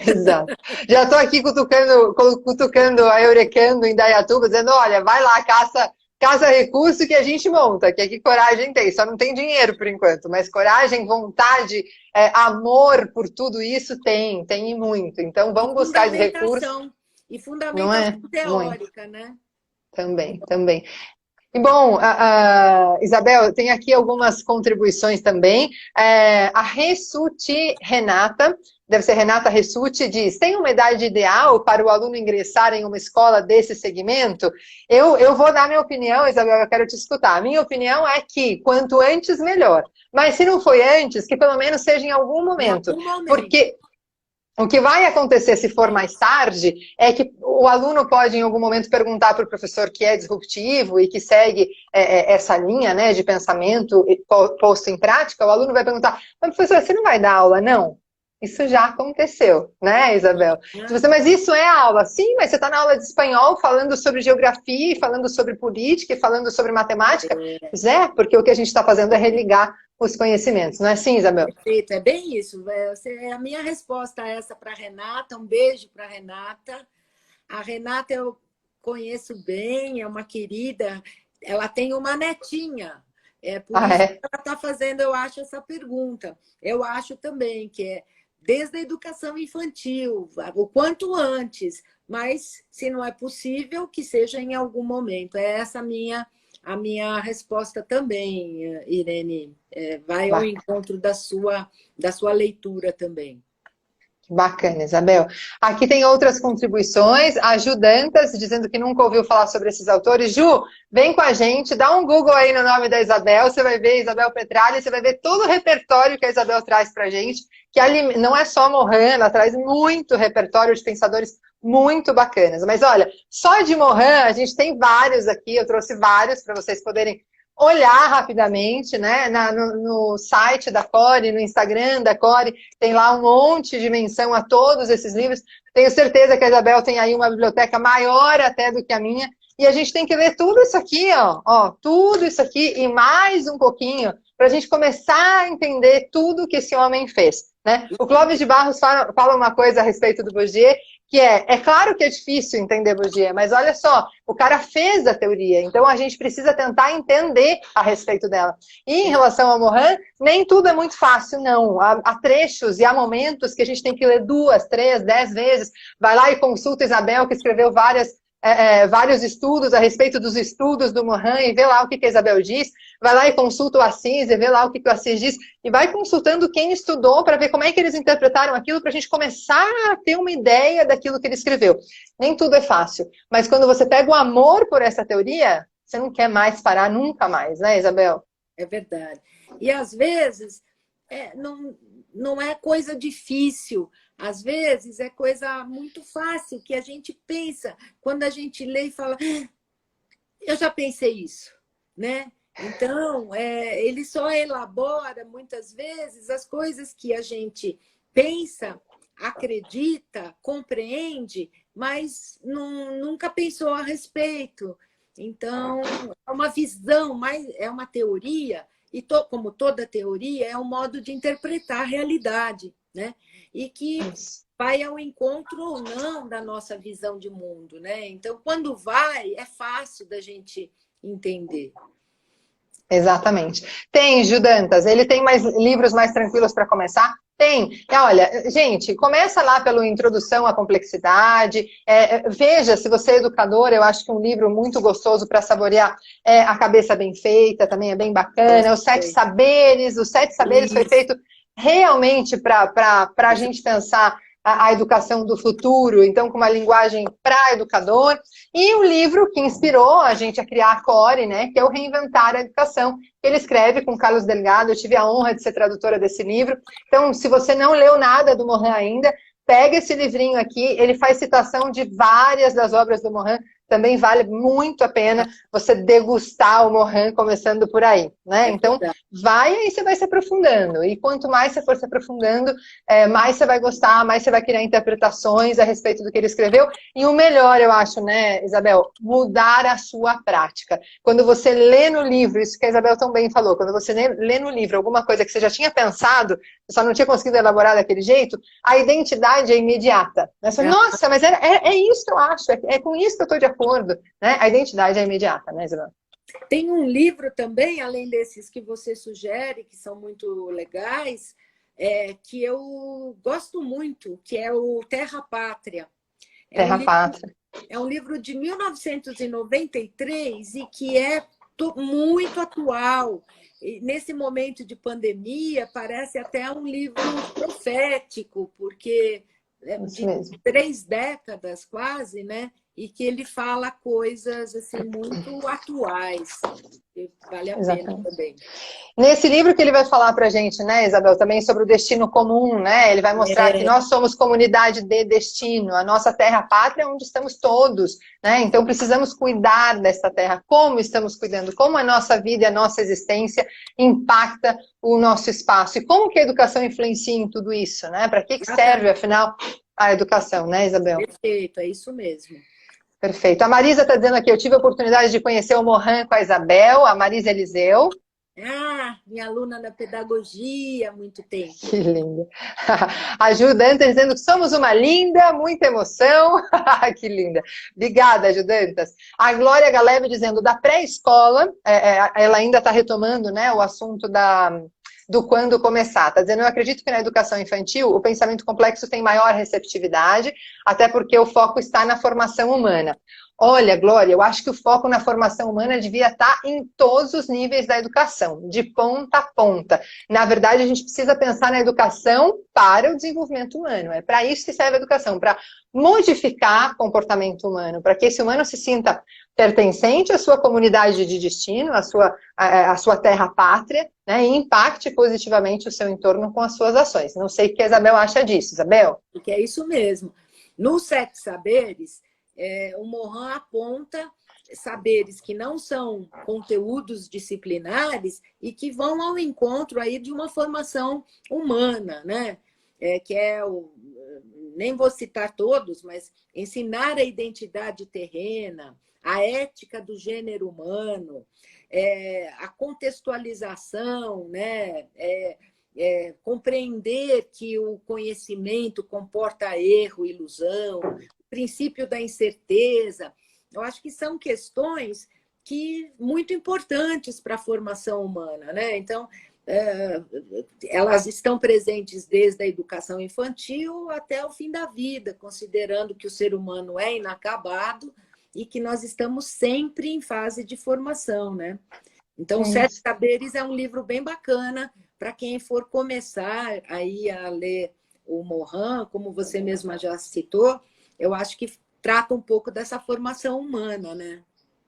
[SPEAKER 1] Exato. Já estou aqui cutucando a Eurecando em Dayatuba, dizendo, olha, vai lá, caça recurso que a gente monta, que aqui coragem tem, só não tem dinheiro por enquanto, mas coragem, vontade, amor por tudo isso tem e muito. Então vamos buscar esse recurso.
[SPEAKER 2] E fundamentação teórica, muito. Né?
[SPEAKER 1] Também. E bom, Isabel, tem aqui algumas contribuições também. A Ressuti Renata, deve ser Renata Ressuti, diz: tem uma idade ideal para o aluno ingressar em uma escola desse segmento? Eu vou dar minha opinião, Isabel, eu quero te escutar. A minha opinião é que quanto antes, melhor. Mas se não foi antes, que pelo menos seja em algum momento. Porque o que vai acontecer se for mais tarde é que o aluno pode em algum momento perguntar para o professor que é disruptivo e que segue essa linha, né, de pensamento posto em prática. O aluno vai perguntar: mas professor, você não vai dar aula, não? Isso já aconteceu, né, Isabel? Mas isso é aula? Sim, mas você está na aula de espanhol falando sobre geografia, falando sobre política, falando sobre matemática. Pois é, porque o que a gente está fazendo é religar os conhecimentos, não é assim, Isabel?
[SPEAKER 2] Perfeito, é bem isso. A minha resposta é essa para a Renata. Um beijo para a Renata. A Renata eu conheço bem, é uma querida. Ela tem uma netinha. Por isso que ela está fazendo, eu acho, essa pergunta. Eu acho também que é desde a educação infantil, o quanto antes, mas se não é possível, que seja em algum momento. É essa a minha resposta também, Irene. Vai ao encontro da sua leitura também.
[SPEAKER 1] Bacana, Isabel. Aqui tem outras contribuições. A Ju Dantas, dizendo que nunca ouviu falar sobre esses autores. Ju, vem com a gente, dá um Google aí no nome da Isabel, você vai ver Isabel Petralha, você vai ver todo o repertório que a Isabel traz pra gente, que não é só Morin, ela traz muito repertório de pensadores muito bacanas. Mas olha, só de Morin, a gente tem vários aqui, eu trouxe vários para vocês poderem olhar rapidamente, né? No site da Core, no Instagram da Core, tem lá um monte de menção a todos esses livros. Tenho certeza que a Isabel tem aí uma biblioteca maior até do que a minha. E a gente tem que ler tudo isso aqui, ó, tudo isso aqui e mais um pouquinho, para a gente começar a entender tudo que esse homem fez, né? O Clóvis de Barros fala uma coisa a respeito do Bourdieu, que é claro que é difícil entender Bourdieu, mas olha só, o cara fez a teoria, então a gente precisa tentar entender a respeito dela. E em relação ao Morin, nem tudo é muito fácil, não. Há trechos e há momentos que a gente tem que ler 2, 3, 10 vezes. Vai lá e consulta Isabel, que escreveu vários estudos a respeito dos estudos do Morin e vê lá o que a Isabel diz. Vai lá e consulta o Assis e vê lá o que o Assis diz. E vai consultando quem estudou para ver como é que eles interpretaram aquilo, para a gente começar a ter uma ideia daquilo que ele escreveu. Nem tudo é fácil. Mas quando você pega o amor por essa teoria, você não quer mais parar nunca mais, né, Isabel?
[SPEAKER 2] É verdade. E às vezes não é coisa difícil. Às vezes é coisa muito fácil que a gente pensa quando a gente lê e fala: eu já pensei isso, né? Então, ele só elabora muitas vezes as coisas que a gente pensa, acredita, compreende, mas nunca pensou a respeito. Então, é uma visão, é uma teoria, e como toda teoria, é um modo de interpretar a realidade, né? E que vai ao encontro ou não da nossa visão de mundo, né? Então, quando vai, é fácil da gente entender.
[SPEAKER 1] Exatamente. Tem, Judantas, ele tem mais livros mais tranquilos para começar? Tem. Olha, gente, começa lá pela Introdução à Complexidade. Veja, se você é educador, eu acho que um livro muito gostoso para saborear é A Cabeça Bem Feita, também é bem bacana. Os Sete Saberes foi feito realmente para a gente pensar a educação do futuro, então com uma linguagem para educador, e o livro que inspirou a gente a criar a Core, né, que é o Reinventar a Educação. Ele escreve com Carlos Delgado, eu tive a honra de ser tradutora desse livro. Então, se você não leu nada do Morin ainda, pega esse livrinho aqui, ele faz citação de várias das obras do Morin, também vale muito a pena você degustar o Morin, começando por aí, né? Então, vai aí, você vai se aprofundando. E quanto mais você for se aprofundando, mais você vai gostar, mais você vai criar interpretações a respeito do que ele escreveu. E o melhor, eu acho, né, Isabel, mudar a sua prática. Quando você lê no livro, isso que a Isabel tão bem falou, quando você lê no livro alguma coisa que você já tinha pensado, você só não tinha conseguido elaborar daquele jeito, a identidade é imediata. Né? Você, nossa, mas é isso que eu acho, é com isso que eu estou de acordo. Né? A identidade é imediata, né, Isabel?
[SPEAKER 2] Tem um livro também, além desses que você sugere, que são muito legais, que eu gosto muito, que é o Terra Pátria.
[SPEAKER 1] Terra Pátria.
[SPEAKER 2] É um livro de 1993 e que é muito atual. E nesse momento de pandemia, parece até um livro profético, porque é de 3 décadas quase, né? E que ele fala coisas assim, muito atuais. Vale a pena também.
[SPEAKER 1] Nesse livro que ele vai falar para a gente, né, Isabel, também sobre o destino comum, né? Ele vai mostrar que nós somos comunidade de destino, a nossa terra-pátria é onde estamos todos, né? Então precisamos cuidar dessa terra. Como estamos cuidando? Como a nossa vida e a nossa existência impacta o nosso espaço? E como que a educação influencia em tudo isso, né? Para que serve, afinal, a educação, né, Isabel?
[SPEAKER 2] Perfeito, é isso mesmo.
[SPEAKER 1] Perfeito. A Marisa está dizendo aqui, eu tive a oportunidade de conhecer o Morin com a Isabel, a Marisa Eliseu.
[SPEAKER 2] Ah, minha aluna na pedagogia há muito tempo.
[SPEAKER 1] Que linda. A Ju Dantas dizendo que somos uma linda, muita emoção. Que linda. Obrigada, Ju Dantas. A Glória Galebe dizendo da pré-escola, ela ainda está retomando, né, o assunto do quando começar. Está dizendo, eu acredito que na educação infantil o pensamento complexo tem maior receptividade, até porque o foco está na formação humana. Olha, Glória, eu acho que o foco na formação humana devia estar em todos os níveis da educação, de ponta a ponta. Na verdade, a gente precisa pensar na educação para o desenvolvimento humano. É para isso que serve a educação, para modificar comportamento humano, para que esse humano se sinta pertencente à sua comunidade de destino, à sua terra-pátria, né, e impacte positivamente o seu entorno com as suas ações. Não sei o que a Isabel acha disso, Isabel?
[SPEAKER 2] Porque é isso mesmo. Nos 7 saberes, o Morin aponta saberes que não são conteúdos disciplinares e que vão ao encontro aí de uma formação humana, né? Nem vou citar todos, mas ensinar a identidade terrena, a ética do gênero humano, a contextualização, né? Compreender que o conhecimento comporta erro, ilusão, o princípio da incerteza. Eu acho que são questões muito importantes para a formação humana, né? Então, elas estão presentes desde a educação infantil até o fim da vida, considerando que o ser humano é inacabado e que nós estamos sempre em fase de formação, né? Então, Os 7 Saberes é um livro bem bacana para quem for começar aí a ler o Morin, como você mesma já citou, eu acho que trata um pouco dessa formação humana, né?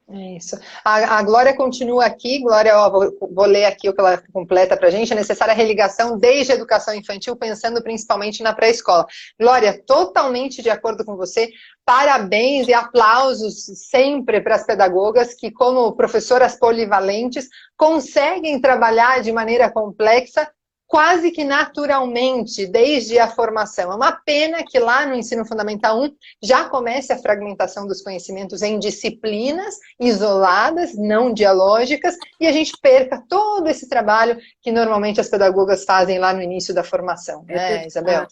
[SPEAKER 1] É isso. A Glória continua aqui. Glória, vou ler aqui o que ela completa para a gente. É necessária a religação desde a educação infantil, pensando principalmente na pré-escola. Glória, totalmente de acordo com você. Parabéns e aplausos sempre para as pedagogas que, como professoras polivalentes, conseguem trabalhar de maneira complexa quase que naturalmente, desde a formação. É uma pena que lá no Ensino Fundamental 1 já comece a fragmentação dos conhecimentos em disciplinas isoladas, não dialógicas, e a gente perca todo esse trabalho que normalmente as pedagogas fazem lá no início da formação, né, Isabel?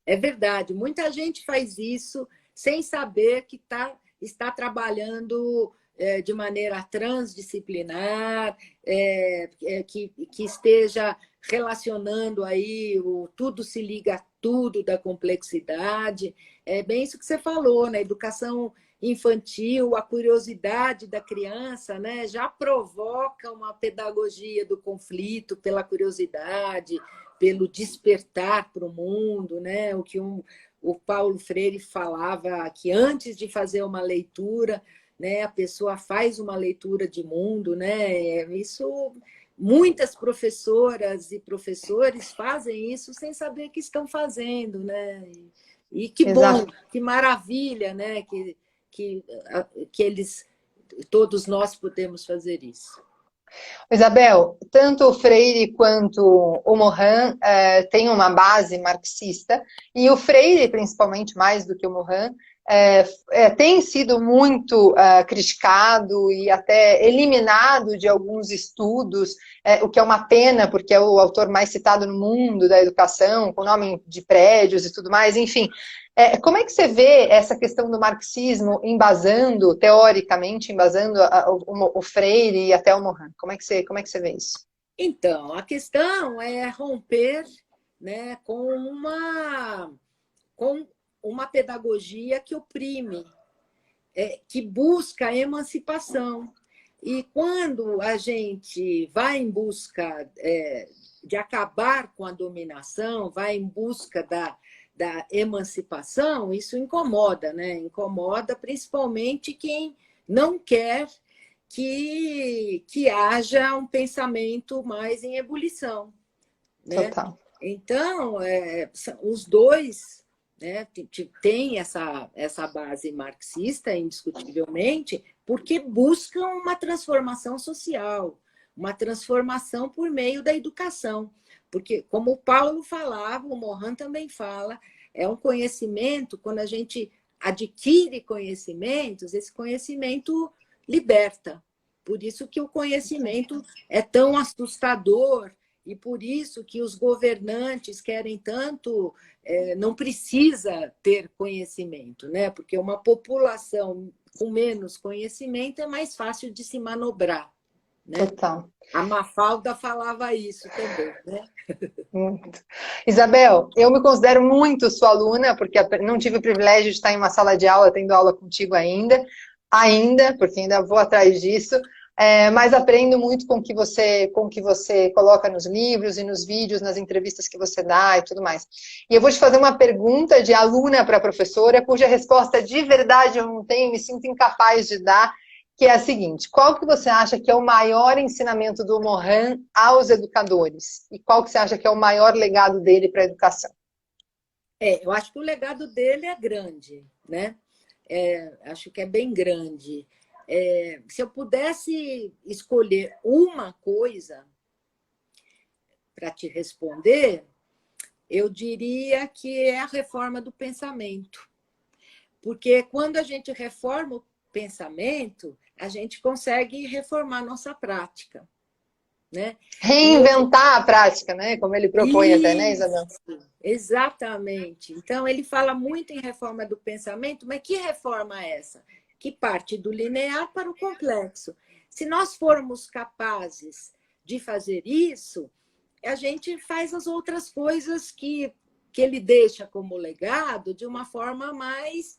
[SPEAKER 2] É verdade. Muita gente faz isso sem saber que está trabalhando de maneira transdisciplinar, que esteja relacionando aí o tudo se liga a tudo da complexidade. É bem isso que você falou, na educação infantil, a curiosidade da criança, né, já provoca uma pedagogia do conflito pela curiosidade, pelo despertar para o mundo, né, o que o Paulo Freire falava que antes de fazer uma leitura, né, a pessoa faz uma leitura de mundo, né? Isso, muitas professoras e professores fazem isso sem saber o que estão fazendo, né? E que bom,
[SPEAKER 1] Exato.
[SPEAKER 2] que maravilha, né? Que, que eles, todos nós podemos fazer isso.
[SPEAKER 1] Isabel, tanto o Freire quanto o Morin têm uma base marxista, e o Freire, principalmente mais do que o Morin, tem sido muito criticado e até eliminado de alguns estudos, o que é uma pena, porque é o autor mais citado no mundo da educação, com nome de prédios e tudo mais, enfim. Como é que você vê essa questão do marxismo embasando, teoricamente, embasando o Freire e até o Morin? Como é que você vê isso?
[SPEAKER 2] Então, a questão é romper, né, com uma pedagogia que oprime, que busca a emancipação. E quando a gente vai em busca de acabar com a dominação, vai em busca da emancipação, isso incomoda, né? Incomoda principalmente quem não quer que haja um pensamento mais em ebulição, né?
[SPEAKER 1] Total.
[SPEAKER 2] Então, os dois, né, têm essa base marxista, indiscutivelmente, porque buscam uma transformação social, uma transformação por meio da educação. Porque, como o Paulo falava, o Morin também fala, é um conhecimento, quando a gente adquire conhecimentos, esse conhecimento liberta. Por isso que o conhecimento é tão assustador e por isso que os governantes querem tanto, não precisa ter conhecimento, né? Porque uma população com menos conhecimento é mais fácil de se manobrar, né?
[SPEAKER 1] Total.
[SPEAKER 2] A Mafalda falava isso também, né?
[SPEAKER 1] Muito. Isabel, eu me considero muito sua aluna, porque não tive o privilégio de estar em uma sala de aula, tendo aula contigo ainda, porque ainda vou atrás disso, mas aprendo muito com o que você coloca nos livros e nos vídeos, nas entrevistas que você dá e tudo mais. E eu vou te fazer uma pergunta de aluna para professora, cuja resposta de verdade eu não tenho, me sinto incapaz de dar, que é a seguinte: qual que você acha que é o maior ensinamento do Morin aos educadores? E qual que você acha que é o maior legado dele para a educação?
[SPEAKER 2] Eu acho que o legado dele é grande, né? Acho que é bem grande. Se eu pudesse escolher uma coisa para te responder, eu diria que é a reforma do pensamento. Porque quando a gente reforma o pensamento, a gente consegue reformar nossa prática, né? E hoje...
[SPEAKER 1] Reinventar a prática, né? Como ele propõe até, né, Isabel?
[SPEAKER 2] Isso, exatamente. Então, ele fala muito em reforma do pensamento, mas que reforma é essa? Que parte do linear para o complexo. Se nós formos capazes de fazer isso, a gente faz as outras coisas que ele deixa como legado de uma forma mais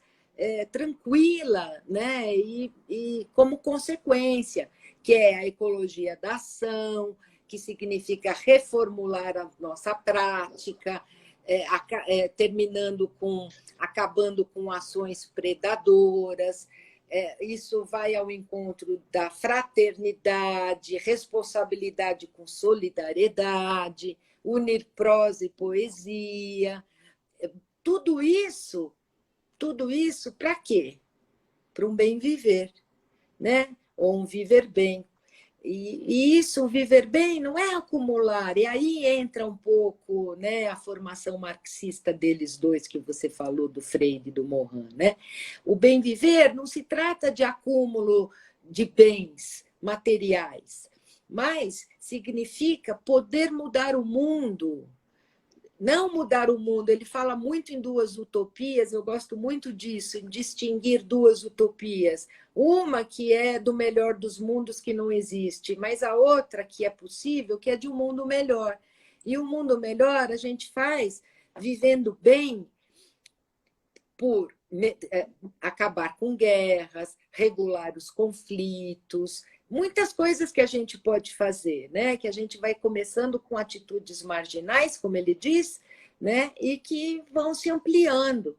[SPEAKER 2] tranquila, né? E como consequência, que é a ecologia da ação, que significa reformular a nossa prática, acabando com ações predadoras. Isso vai ao encontro da fraternidade, responsabilidade com solidariedade, unir prosa e poesia. Tudo isso para quê? Para um bem viver, né? Ou um viver bem. E isso, viver bem, não é acumular. E aí entra um pouco, né, a formação marxista deles dois, que você falou, do Freire e do Morin, né? O bem viver não se trata de acúmulo de bens materiais, mas significa poder mudar o mundo. Não mudar o mundo, ele fala muito em duas utopias, eu gosto muito disso, em distinguir duas utopias. Uma que é do melhor dos mundos, que não existe, mas a outra que é possível, que é de um mundo melhor. E o mundo melhor a gente faz vivendo bem por acabar com guerras, regular os conflitos, muitas coisas que a gente pode fazer, né? Que a gente vai começando com atitudes marginais, como ele diz, né? E que vão se ampliando,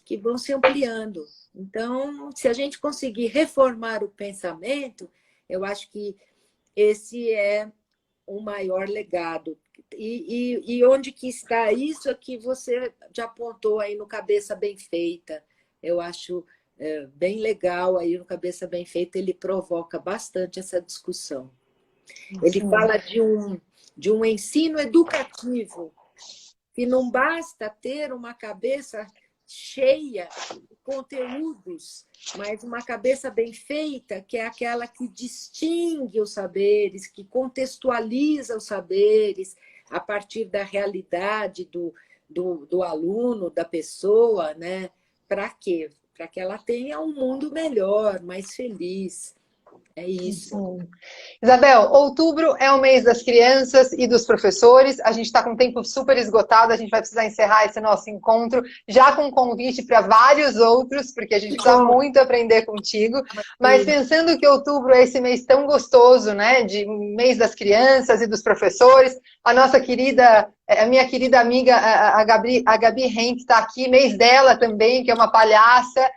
[SPEAKER 2] que vão se ampliando. Então, se a gente conseguir reformar o pensamento, eu acho que esse é o maior legado. E onde que está isso é que você já apontou aí no Cabeça Bem Feita. Eu acho bem legal aí no Cabeça Bem Feita, ele provoca bastante essa discussão. Ele fala de um ensino educativo, que não basta ter uma cabeça cheia de conteúdos, mas uma cabeça bem feita, que é aquela que distingue os saberes, que contextualiza os saberes a partir da realidade do aluno, da pessoa, né? Para quê? Para que ela tenha um mundo melhor, mais feliz. É isso.
[SPEAKER 1] Isabel, outubro é o mês das crianças e dos professores. A gente está com o tempo super esgotado, a gente vai precisar encerrar esse nosso encontro, já com convite para vários outros, porque a gente precisa muito aprender contigo. Mas pensando que outubro é esse mês tão gostoso, né? De mês das crianças e dos professores, a nossa querida, a minha querida amiga, a Gabi Henk está aqui, mês dela também, que é uma palhaça.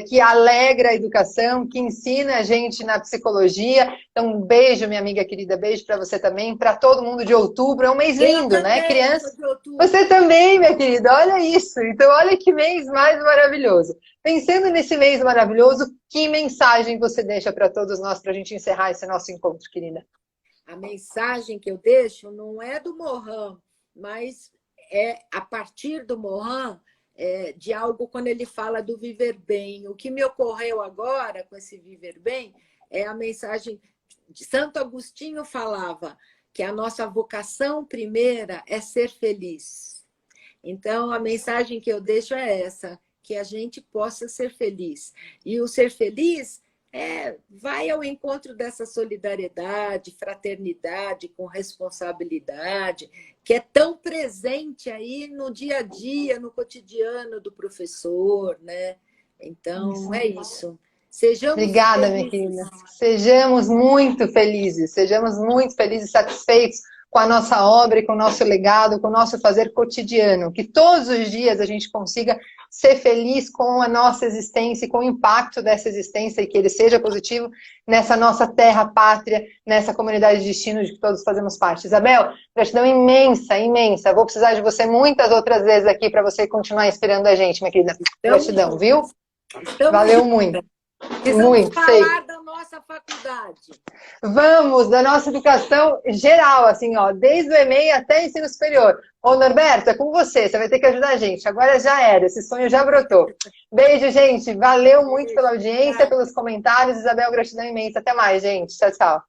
[SPEAKER 1] Que alegra a educação, que ensina a gente na psicologia. Então, um beijo, minha amiga querida, beijo para você também, para todo mundo de outubro. É um mês lindo, né? Criança. Você também, minha querida, olha isso. Então, olha que mês mais maravilhoso. Pensando nesse mês maravilhoso, que mensagem você deixa para todos nós, para a gente encerrar esse nosso encontro, querida?
[SPEAKER 2] A mensagem que eu deixo não é do Mohan, mas é a partir do Mohan, de algo quando ele fala do viver bem. O que me ocorreu agora com esse viver bem é a mensagem de Santo Agostinho, falava que a nossa vocação primeira é ser feliz. Então, a mensagem que eu deixo é essa, que a gente possa ser feliz. E o ser feliz vai ao encontro dessa solidariedade, fraternidade, com responsabilidade, que é tão presente aí no dia a dia, no cotidiano do professor, né? Então, é isso. Sejamos
[SPEAKER 1] Obrigada,
[SPEAKER 2] felizes.
[SPEAKER 1] minha querida. Sejamos muito felizes e satisfeitos com a nossa obra e com o nosso legado, com o nosso fazer cotidiano. Que todos os dias a gente consiga ser feliz com a nossa existência e com o impacto dessa existência e que ele seja positivo nessa nossa terra pátria, nessa comunidade de destino de que todos fazemos parte. Isabel, gratidão imensa, imensa. Vou precisar de você muitas outras vezes aqui para você continuar inspirando a gente, minha querida. Gratidão, viu? Valeu muito.
[SPEAKER 2] Precisamos falar da nossa faculdade.
[SPEAKER 1] Vamos, da nossa educação geral, assim, ó, desde o EMEI até ensino superior. Ô, Norberto, é com você vai ter que ajudar a gente. Agora já era, esse sonho já brotou. Beijo, gente. Valeu muito pela audiência, pelos comentários. Isabel, gratidão imensa. Até mais, gente. Tchau, tchau.